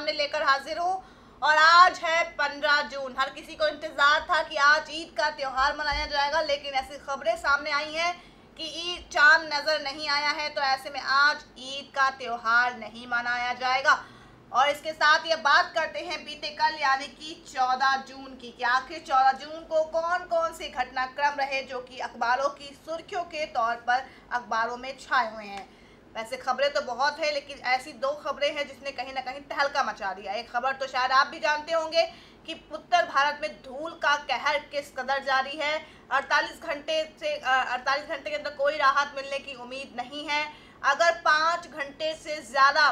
सामने लेकर हाजिर हूँ। और आज है 15 जून। हर किसी को इंतजार था कि आज ईद का त्यौहार मनाया जाएगा, लेकिन ऐसी खबरें सामने आई हैं कि ईद चांद नजर नहीं आया है। तो ऐसे में आज ईद का त्यौहार नहीं मनाया जाएगा। और इसके साथ ये बात करते हैं बीते कल यानी कि 14 जून की, कि आखिर 14 जून को कौन कौन से घटनाक्रम रहे जो कि अखबारों की सुर्खियों के तौर पर अखबारों में छाए हुए हैं। वैसे खबरें तो बहुत है, लेकिन ऐसी दो खबरें हैं जिसने कहीं ना कहीं तहलका मचा दिया। एक खबर तो शायद आप भी जानते होंगे कि उत्तर भारत में धूल का कहर किस कदर जारी है। 48 घंटे के अंदर कोई राहत मिलने की उम्मीद नहीं है। अगर 5 घंटे से ज़्यादा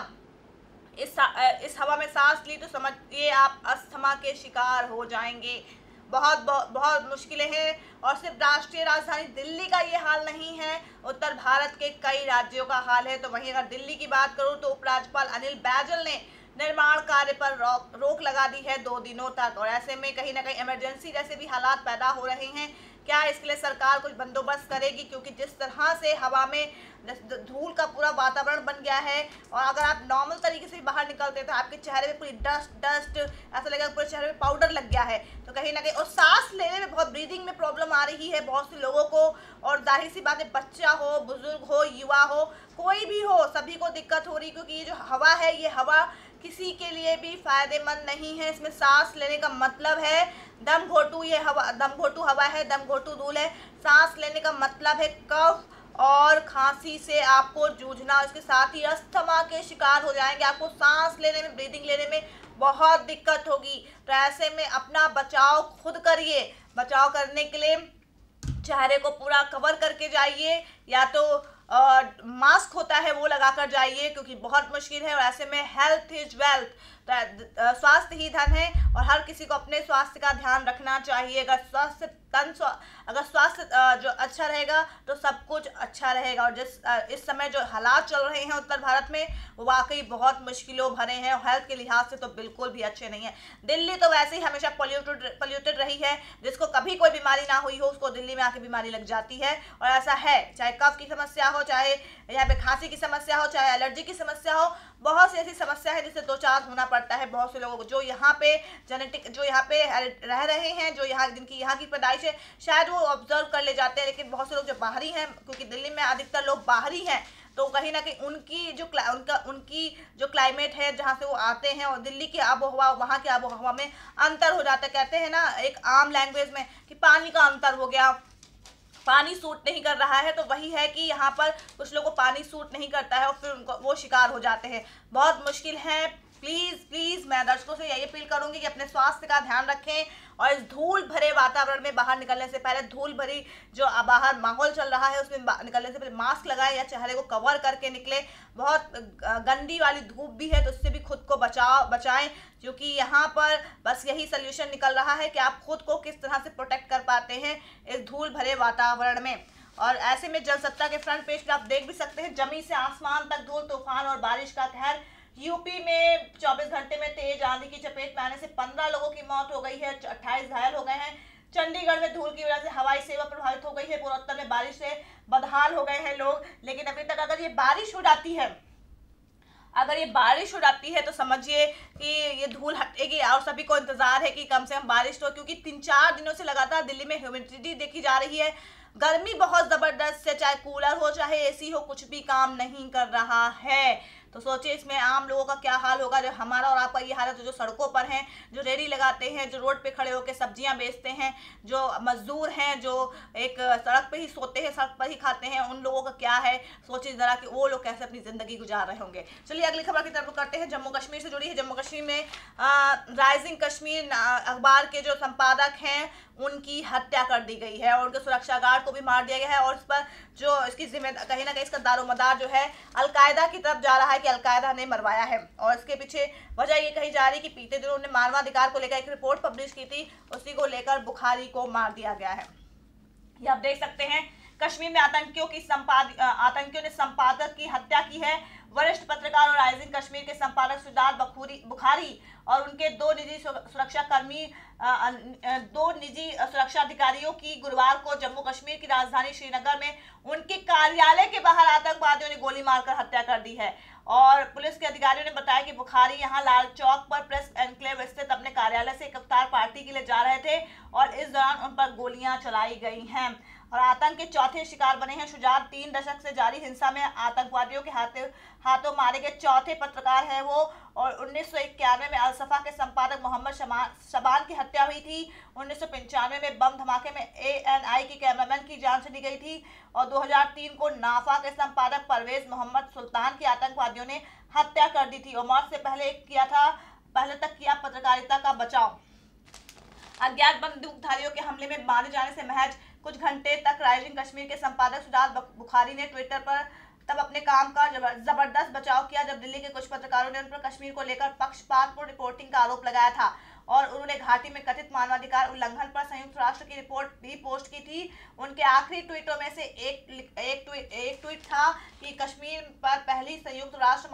इस हवा में सांस ली तो समझिए आप अस्थमा के शिकार हो जाएंगे। बहुत बहुत बहुत मुश्किलें हैं। और सिर्फ राष्ट्रीय राजधानी दिल्ली का ये हाल नहीं है, उत्तर भारत के कई राज्यों का हाल है। तो वहीं अगर दिल्ली की बात करूं तो उपराज्यपाल अनिल बैजल ने निर्माण कार्य पर रोक लगा दी है 2 दिनों तक। और ऐसे में कहीं ना कहीं इमरजेंसी जैसे भी हालात पैदा हो रहे हैं। क्या इसके लिए सरकार कुछ बंदोबस्त करेगी, क्योंकि जिस तरह से हवा में धूल का पूरा वातावरण बन गया है, और अगर आप नॉर्मल तरीके से बाहर निकलते हैं तो आपके चेहरे में पूरी डस्ट ऐसा लगेगा पूरे चेहरे में पाउडर लग गया है। तो कहीं ना कहीं और सांस लेने में बहुत ब्रीदिंग में प्रॉब्लम आ रही है बहुत से लोगों को। और जाहिर सी बात है, बच्चा हो, बुजुर्ग हो, युवा हो, कोई भी हो, सभी को दिक्कत हो रही, क्योंकि ये जो हवा है ये हवा किसी के लिए भी फायदेमंद नहीं है। इसमें सांस लेने का मतलब है दम घोटू, ये हवा दम घोटू हवा है, दम घोटू धूल है। सांस लेने का मतलब है कफ और खांसी से आपको जूझना। इसके साथ ही अस्थमा के शिकार हो जाएंगे, आपको सांस लेने में, ब्रीदिंग लेने में बहुत दिक्कत होगी। तो ऐसे में अपना बचाव खुद करिए। बचाव करने के लिए चेहरे को पूरा कवर करके जाइए, या तो मास्क होता है वो लगाकर जाइए, क्योंकि बहुत मुश्किल है। और ऐसे में हेल्थ इज वेल्थ, तो स्वास्थ्य ही धन है और हर किसी को अपने स्वास्थ्य का ध्यान रखना चाहिए। अगर स्वास्थ्य जो अच्छा रहेगा तो सब कुछ अच्छा रहेगा। और इस समय जो हालात चल रहे हैं उत्तर भारत में, वो वाकई बहुत मुश्किलों भरे हैं और हेल्थ के लिहाज से तो बिल्कुल भी अच्छे नहीं है। दिल्ली तो वैसे ही हमेशा पोल्यूटेड रही है, जिसको कभी कोई बीमारी ना हुई हो उसको दिल्ली में आके बीमारी लग जाती है। और ऐसा है, चाहे कफ की समस्या हो, चाहे यहाँ पे खांसी की समस्या हो, चाहे एलर्जी की समस्या हो, बहुत सी ऐसी समस्या है जिससे दो चार होना पड़ता है बहुत से लोगों को। जो यहाँ पे जो यहाँ पे रह रहे हैं, जो जिनकी यहाँ की पैदाइश है, शायद वो ऑब्जर्व कर ले जाते हैं। लेकिन बहुत से लोग जो बाहरी हैं, क्योंकि दिल्ली में अधिकतर लोग बाहरी हैं, तो कहीं ना कहीं उनकी जो क्लाइमेट है जहाँ से वो आते हैं और दिल्ली की आबोहवा वहाँ की आबोहवा में अंतर हो जाता है। कहते हैं ना एक आम लैंग्वेज में कि पानी का अंतर हो गया, पानी सूट नहीं कर रहा है। तो वही है कि यहाँ पर कुछ लोगों को पानी सूट नहीं करता है और फिर उनको वो शिकार हो जाते हैं। बहुत मुश्किल है। प्लीज़ मैं दर्शकों से यही अपील करूंगी कि अपने स्वास्थ्य का ध्यान रखें और इस धूल भरे वातावरण में बाहर निकलने से पहले, धूल भरी जो बाहर माहौल चल रहा है उसमें निकलने से पहले मास्क लगाएं या चेहरे को कवर करके निकले। बहुत गंदी वाली धूप भी है, तो उससे भी खुद को बचाएं, क्योंकि यहाँ पर बस यही सोल्यूशन निकल रहा है कि आप खुद को किस तरह से प्रोटेक्ट कर पाते हैं इस धूल भरे वातावरण में। और ऐसे में जनसत्ता के फ्रंट पेज पर आप देख भी सकते हैं, जमी से आसमान तक धूल, तूफान और बारिश का कहर। यूपी में 24 घंटे में तेज आंधी की चपेट में आने से 15 लोगों की मौत हो गई है, 28 घायल हो गए हैं। चंडीगढ़ में धूल की वजह से हवाई सेवा प्रभावित हो गई है। पूर्वोत्तर में बारिश से बदहाल हो गए हैं लोग। लेकिन अभी तक अगर ये बारिश हो जाती है तो समझिए कि ये धूल हटेगी। और सभी को इंतजार है कि कम से कम बारिश हो, क्योंकि 3-4 दिनों से लगातार दिल्ली में ह्यूमिडिटी देखी जा रही है। गर्मी बहुत जबरदस्त है, चाहे कूलर हो चाहे एसी हो, कुछ भी काम नहीं कर रहा है। तो सोचिए इसमें आम लोगों का क्या हाल होगा। जो हमारा और आपका ये हाल है, तो जो सड़कों पर हैं, जो रेडी लगाते हैं, जो रोड पे खड़े होकर सब्जियां बेचते हैं, जो मजदूर हैं, जो एक सड़क पे ही सोते हैं, सड़क पर ही खाते हैं, उन लोगों का क्या है। सोचिए जरा कि वो लोग कैसे अपनी जिंदगी गुजार रहे होंगे। चलिए अगली खबर की तरफ करते हैं। जम्मू कश्मीर से जुड़ी है। जम्मू कश्मीर में राइजिंग कश्मीर अखबार के जो संपादक हैं उनकी हत्या कर दी गई है और उनके सुरक्षा गार्ड को भी मार दिया गया है। और इस पर जो इसकी जिम्मेदार, कहीं ना कहीं इसका दारोमदार जो है अलकायदा की तरफ जा रहा है कि अलकायदा ने मरवाया है। और इसके पीछे वजह ये कही जा रही है कि बीते दिनों उन्होंने मानवाधिकार को लेकर एक रिपोर्ट पब्लिश की थी, उसी को लेकर बुखारी को मार दिया गया है। ये आप देख सकते हैं कश्मीर में आतंकियों ने संपादक की हत्या की है। वरिष्ठ पत्रकार और राइजिंग कश्मीर के संपादक सुजात बुखारी और उनके दो निजी सुरक्षा अधिकारियों की गुरुवार को जम्मू कश्मीर की राजधानी श्रीनगर में उनके कार्यालय के बाहर आतंकवादियों ने गोली मारकर हत्या कर दी है। और पुलिस के अधिकारियों ने बताया कि बुखारी यहां लाल चौक पर प्रेस एनक्लेव स्थित अपने कार्यालय से एक इफ्तार पार्टी के लिए जा रहे थे और इस दौरान उन पर गोलियां चलाई गई हैं और आतंक के चौथे शिकार बने हैं शुजात। 3 दशक से जारी हिंसा में आतंकवादियों के हाथों मारे गए चौथे पत्रकार है वो। और 1991 में अलसफा के संपादक मोहम्मद शबान की हत्या हुई थी। 1995 में बम धमाके में ANI के कैमरामैन की जान चली गई थी और 2003 को नाफा के संपादक परवेज मोहम्मद सुल्तान की आतंकवादियों ने हत्या कर दी थी और मौत से पहले तक किया पत्रकारिता का बचाव। अज्ञात बंदूकधारियों के हमले में मारे जाने से महज कुछ घंटे तक राइजिंग कश्मीर के संपादक सुजात बुखारी ने ट्विटर पर तब अपने काम का जबरदस्त बचाव किया जब दिल्ली के कुछ पत्रकारों ने उन पर कश्मीर को लेकर पक्षपातपूर्ण रिपोर्टिंग का आरोप लगाया था और उन्होंने घाटी में कथित मानवाधिकार उल्लंघन पर संयुक्त राष्ट्र की रिपोर्ट भी पोस्ट की थी। उनके आखिरी ट्वीटों में से एक ट्वीट था कि कश्मीर पर पहली संयुक्त राष्ट्र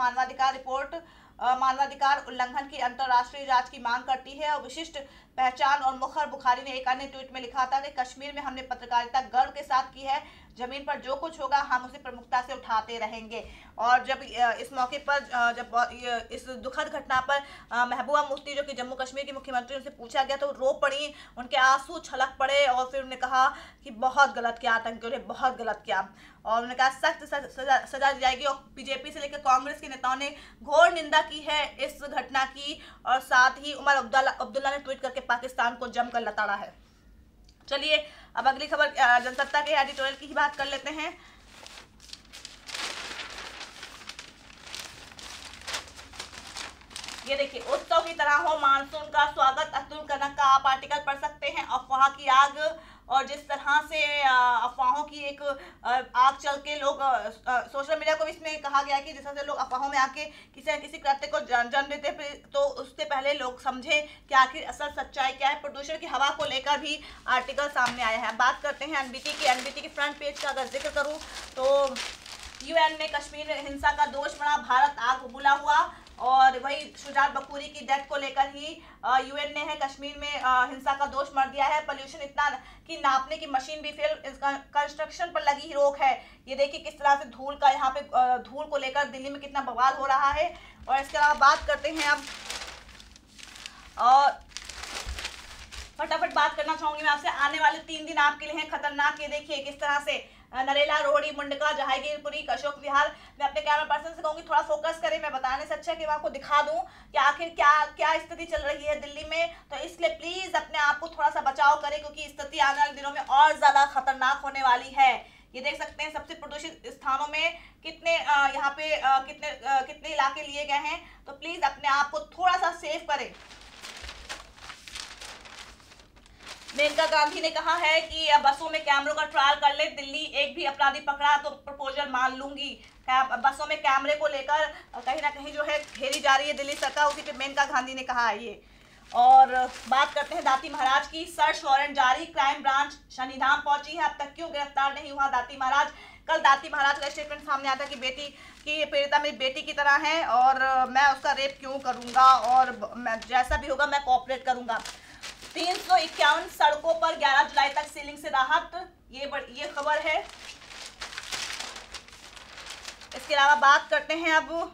मानवाधिकार उल्लंघन की अंतर्राष्ट्रीय जांच की मांग करती है और विशिष्ट पहचान। और मुखर बुखारी ने एक अन्य ट्वीट में लिखा था कि कश्मीर में हमने पत्रकारिता गर्व के साथ की है, जमीन पर जो कुछ होगा हम उसे प्रमुखता से उठाते रहेंगे। और जब इस मौके पर जब इस दुखद घटना पर महबूबा मुफ्ती जो कि जम्मू कश्मीर की मुख्यमंत्री उनसे पूछा गया तो रो पड़ी, उनके आंसू छलक पड़े और फिर उन्होंने कहा कि बहुत गलत किया आतंकियों ने, बहुत गलत किया और उन्होंने कहा सख्त सजा दी जाएगी। और बीजेपी से लेकर कांग्रेस के नेताओं ने घोर निंदा की है इस घटना की और साथ ही उमर अब्दुल्ला ने ट्वीट करके पाकिस्तान को जमकर लताड़ा है। चलिए अब अगली खबर जनसत्ता के एडिटोरियल की ही बात कर लेते हैं। ये देखिए, उत्सव की तरह हो मानसून का स्वागत, अतुल कनक का आप आर्टिकल पढ़ सकते हैं। अफवाह की आग, और जिस तरह से अफवाहों की एक आग चल के लोग सोशल मीडिया को भी इसमें कहा गया कि जिस तरह से लोग अफवाहों में आके किसी न किसी कृत्य को जन्म देते तो उससे पहले लोग समझे कि आखिर असल सच्चाई क्या है। प्रदूषण की हवा को लेकर भी आर्टिकल सामने आया है। बात करते हैं एनबीटी के फ्रंट पेज का अगर जिक्र करूँ तो UN ने कश्मीर में हिंसा का दोष बना, भारत आग उबला हुआ। और वही शुजात बखूरी की डेथ को लेकर ही UN ने है कश्मीर में हिंसा का दोष मर दिया है। पोल्यूशन इतना कि नापने की मशीन भी फेल, कंस्ट्रक्शन पर लगी ही रोक है। ये देखिए किस तरह से धूल का यहाँ पे धूल को लेकर दिल्ली में कितना बवाल हो रहा है। और इसके अलावा बात करते हैं अब, और फटाफट बात करना चाहूंगी मैं आपसे, आने वाले 3 दिन आपके लिए हैं खतरनाक। ये देखिए किस तरह से नरेला, रोहड़ी, मुंडका, जहांगीरपुरी, अशोक विहार। मैं अपने कैमरा पर्सन से कहूंगी थोड़ा फोकस करें, मैं बताने से अच्छा कि मैं आपको दिखा दूं कि आखिर क्या स्थिति चल रही है दिल्ली में। तो इसलिए प्लीज अपने आप को थोड़ा सा बचाव करें क्योंकि स्थिति आने वाले दिनों में और ज्यादा खतरनाक होने वाली है। ये देख सकते हैं सबसे प्रदूषित स्थानों में कितने यहाँ पे कितने इलाके लिए गए हैं। तो प्लीज अपने आप को थोड़ा सा सेफ करें। मेनका गांधी ने कहा है कि बसों में कैमरों का ट्रायल कर ले, दिल्ली एक भी अपराधी पकड़ा तो प्रपोजल मान लूंगी। बसों में कैमरे को लेकर कहीं ना कहीं जो है घेरी जा रही है दिल्ली सरकार, उसी पे मेनका गांधी ने कहा है ये। और बात करते हैं दाती महाराज की, सर्च वारंट जारी, क्राइम ब्रांच शनिधाम पहुंची है, अब तक क्यों गिरफ्तार नहीं हुआ दाती महाराज। कल दाती महाराज का स्टेटमेंट सामने आया था कि बेटी की पीड़िता मेरी बेटी की तरह है और मैं उसका रेप क्यों करूंगा और जैसा भी होगा मैं कोऑपरेट करूंगा। 351 सड़कों पर 11 जुलाई तक सीलिंग से राहत, ये खबर है। इसके अलावा बात करते हैं अब,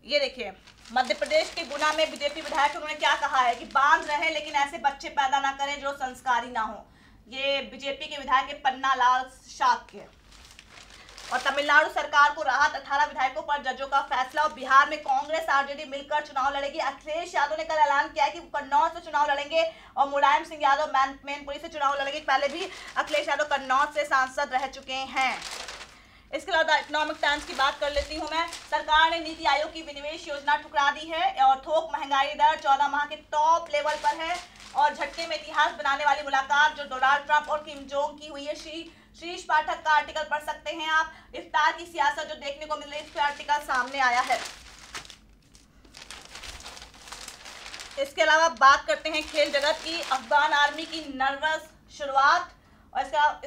ये देखिए मध्य प्रदेश के गुना में बीजेपी विधायक उन्होंने क्या कहा है कि बांध रहे लेकिन ऐसे बच्चे पैदा ना करें जो संस्कारी ना हो। ये बीजेपी के विधायक है पन्ना लाल शाक्य। और तमिलनाडु सरकार को राहत, 18 विधायकों पर जजों का फैसला। और बिहार में कांग्रेस आरजेडी मिलकर चुनाव लड़ेगी। अखिलेश यादव ने कल ऐलान किया है कि कन्नौज से चुनाव लड़ेंगे और मुलायम सिंह यादव मैनपुरी से चुनाव लड़ेंगे। पहले भी अखिलेश यादव कन्नौज से सांसद रह चुके हैं। इसके अलावा इकोनॉमिक टाइम्स की बात कर लेती हूं मैं। सरकार ने नीति आयोग की विनिवेश योजना ठुकरा दी है और थोक महंगाई दर 14 माह के टॉप लेवल पर है। और झटके में इतिहास बनाने वाली मुलाकात जो डोनाल्ड ट्रंप और किम जोंग की हुई है, शीर्ष पाठक का आर्टिकल पढ़ सकते हैं आप। इफ्तार की सियासत जो देखने को मिल रही है, इस पर आर्टिकल सामने आया है। इसके अलावा बात करते हैं खेल जगत की, अफगान आर्मी की नर्वस शुरुआत। और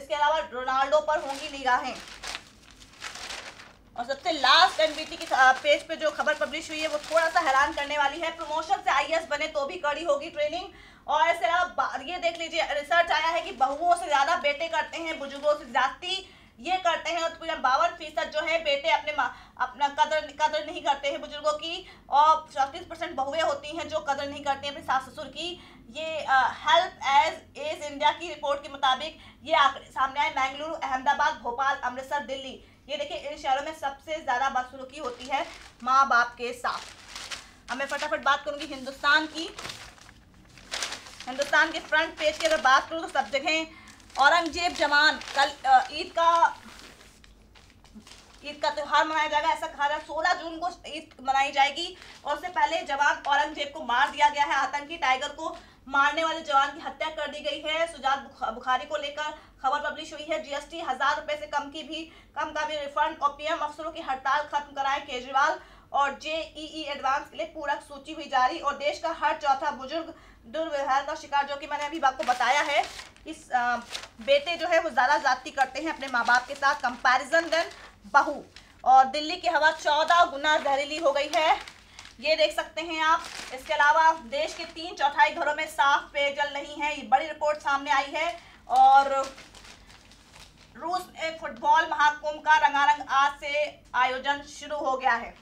इसके अलावा रोनाल्डो पर होंगी निगाहें। और सबसे लास्ट एनबीटी की पेज पे जो खबर पब्लिश हुई है वो थोड़ा सा हैरान करने वाली है। प्रमोशन से आईएएस बने तो भी कड़ी होगी ट्रेनिंग। और इसके अलावा ये देख लीजिए, रिसर्च आया है कि बहुओं से ज्यादा बेटे करते हैं, बुजुर्गों से ज्यादती ये करते हैं। 52% जो है बेटे अपना कदर नहीं करते हैं बुजुर्गों की, और 34% बहुएं होती हैं जो कदर नहीं करती हैं अपने सास ससुर की। ये हेल्प एज एज इंडिया की रिपोर्ट के मुताबिक ये आंकड़े सामने आए। बेंगलुरु, अहमदाबाद, भोपाल, अमृतसर, दिल्ली, ये देखिए इन शहरों में सबसे ज्यादा बदसलूकी होती है माँ बाप के साथ। अब मैं फटाफट बात करूंगी हिंदुस्तान की। हिंदुस्तान के फ्रंट पेज की अगर बात करूं तो सब जगह औरंगजेब जवान, कल ईद का त्योहार मनाया जाएगा, ऐसा कहा जा रहा है। 16 जून को ईद मनाई जाएगी और उससे पहले जवान औरंगजेब को मार दिया गया है। आतंकी टाइगर को मारने वाले जवान की हत्या कर दी गई है। सुजात बुखारी को लेकर खबर पब्लिश हुई है। जीएसटी 1000 रुपए से कम का भी रिफंड और पीएम अफसरों की हड़ताल खत्म कराए केजरीवाल। और जेईई एडवांस के लिए पूरक सूची हुई जारी। और देश का हर चौथा बुजुर्ग दुर्व्यवहार का शिकार, जो कि मैंने अभी आपको बताया है। इस बेटे जो है वो ज्यादा जाति करते हैं अपने माँ बाप के साथ, कंपैरिजन देन बहू। और दिल्ली की हवा 14 गुना जहरीली हो गई है, ये देख सकते हैं आप। इसके अलावा देश के 3/4 घरों में साफ पेयजल नहीं है, ये बड़ी रिपोर्ट सामने आई है। और रूस में फुटबॉल महाकुंभ का रंगारंग आज से आयोजन शुरू हो गया है।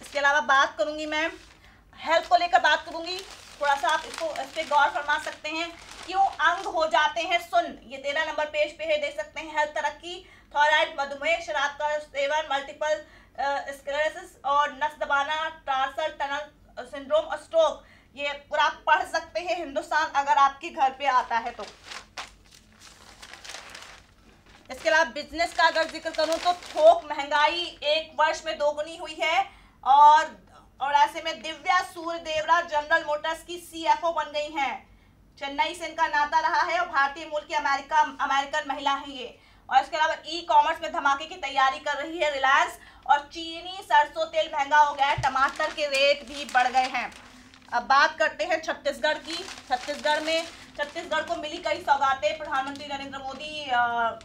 इसके अलावा बात करूंगी मैं हेल्थ को लेकर बात करूंगी, थोड़ा सा आप इस पे गौर फरमा सकते हैं। क्यों अंग हो जाते हैं सुन्न, ये 13 नंबर पेज पे है, देख सकते हैं। हेल्थ तरक्की, थायराइड, मधुमेह, शराब का सेवन, मल्टीपल स्क्लेरोसिस और नस दबाना, टार्सल टनल सिंड्रोम और स्ट्रोक, ये पूरा आप पढ़ सकते हैं हिंदुस्तान अगर आपके घर पे आता है तो। इसके अलावा बिजनेस का अगर जिक्र करूं तो थोक महंगाई 1 वर्ष में 2 गुनी हुई है। और ऐसे में दिव्या सूर्यदेवरा जनरल मोटर्स की सीएफओ बन गई हैं। चेन्नई से इनका नाता रहा है और भारतीय मूल की अमेरिकन महिला है ये। और इसके अलावा ई कॉमर्स में धमाके की तैयारी कर रही है रिलायंस। और चीनी सरसों तेल महंगा हो गया है, टमाटर के रेट भी बढ़ गए हैं। अब बात करते हैं छत्तीसगढ़ की। छत्तीसगढ़ को मिली कई सौगातें। प्रधानमंत्री नरेंद्र मोदी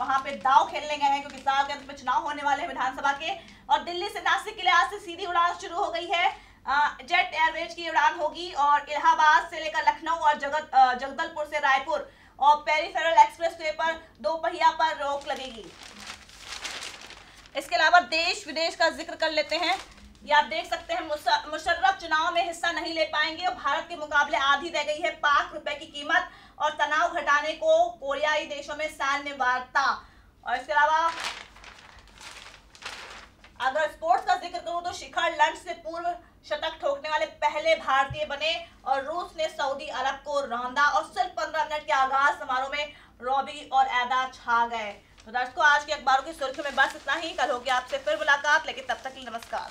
वहां पे दाव खेलने गए हैं क्योंकि साल के अंत में चुनाव होने वाले हैं विधानसभा के। और दिल्ली से नासिक के लिए आज से सीधी उड़ान शुरू हो गई है। जेट एयरवेज की उड़ान होगी और इलाहाबाद से लेकर लखनऊ और जगदलपुर से रायपुर और पेरीफेरल एक्सप्रेसवे पर 2 पहिया पर रोक लगेगी। इसके अलावा देश विदेश का जिक्र कर लेते हैं। ये आप देख सकते हैं मुशर्रफ चुनाव में हिस्सा नहीं ले पाएंगे और भारत के मुकाबले आधी रह गई है पाक रुपए की कीमत। और तनाव घटाने को कोरियाई देशों में सैन्य वार्ता। और इसके अलावा अगर स्पोर्ट्स का जिक्र करूं तो शिखर लंच से पूर्व शतक ठोकने वाले पहले भारतीय बने और रूस ने सऊदी अरब को रौंदा। और सिर्फ 15 मिनट के आगाज समारोह में रॉबी और ऐदा छा गए। तो दर्शकों, आज के अखबारों की सुर्खियों में बस इतना ही। कल होगी आपसे फिर मुलाकात, लेकिन तब तक के लिए नमस्कार।